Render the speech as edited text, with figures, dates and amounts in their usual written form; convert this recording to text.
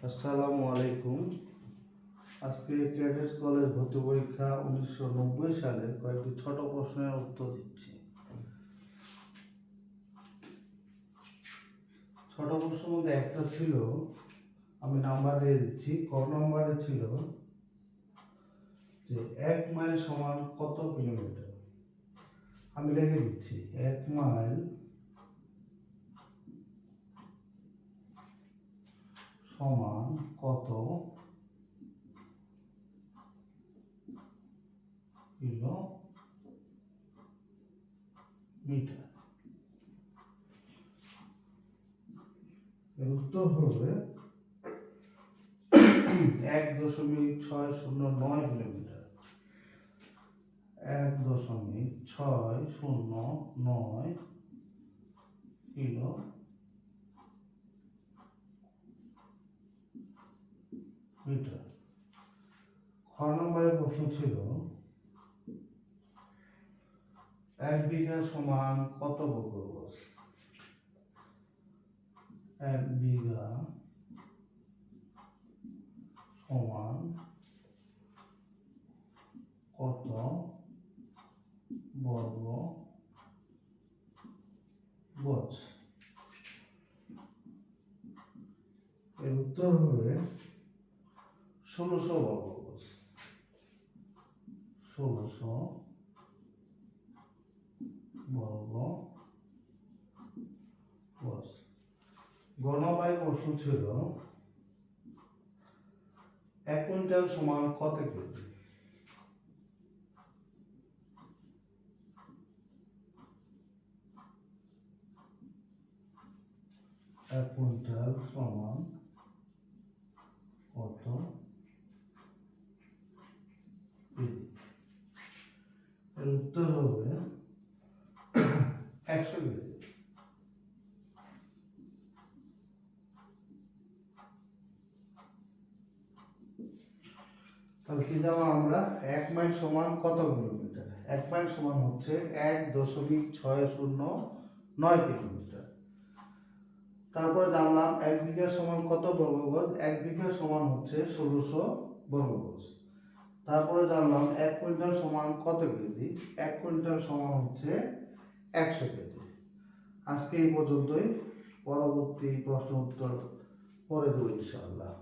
আসসালামু আলাইকুম। আজকে ক্যাডেটস কলেজ ভর্তি পরীক্ষা 1990 সালের কয়েকটি ছোট প্রশ্নের উত্তর দিচ্ছি। ছোট প্রশ্নের মধ্যে একটা ছিল, আমি নাম্বার দিয়ে দিচ্ছি। ক নম্বরে ছিল যে 1 মাইল সমান কত কিলোমিটার। আমি লিখে দিচ্ছি 1 মাইল সমান কত কিলোমিটার। এর উত্তর হবে 1.609 কিলোমিটার। 1.609 কিলোমিটার। খ নম্বরের প্রশ্ন ছিল 1 বিঘা সমান কত বর্গ গজ। 1 বিঘা সমান কত বর্গ গজ। এর উত্তর হবে 1600 বর্গ গজ। 1600 বর্গ গজ। গ নম্বরের প্রশ্ন ছিল 1 কুইন্টাল সমান কত কেজি। 1 কুইন্টাল সমান কত কেজি। এর উত্তর হবে 100 কেজি। তাহলে কি জানলাম আমরা? 1 মাইল সমান কত কিলোমিটার। 1 মাইল সমান হচ্ছে 1.609 কিলোমিটার। তারপরে জানলাম 1 বিঘা সমান কত বর্গ গজ। 1 বিঘা সমান হচ্ছে 1600 বর্গ গজ। তারপরে জানলাম 1 কুইন্টাল সমান কত কেজি। 1 কুইন্টাল সমান হচ্ছে 100 কেজি। আজকে এই পর্যন্তই। পরবর্তী প্রশ্ন উত্তর পরে দেব ইনশাআল্লাহ।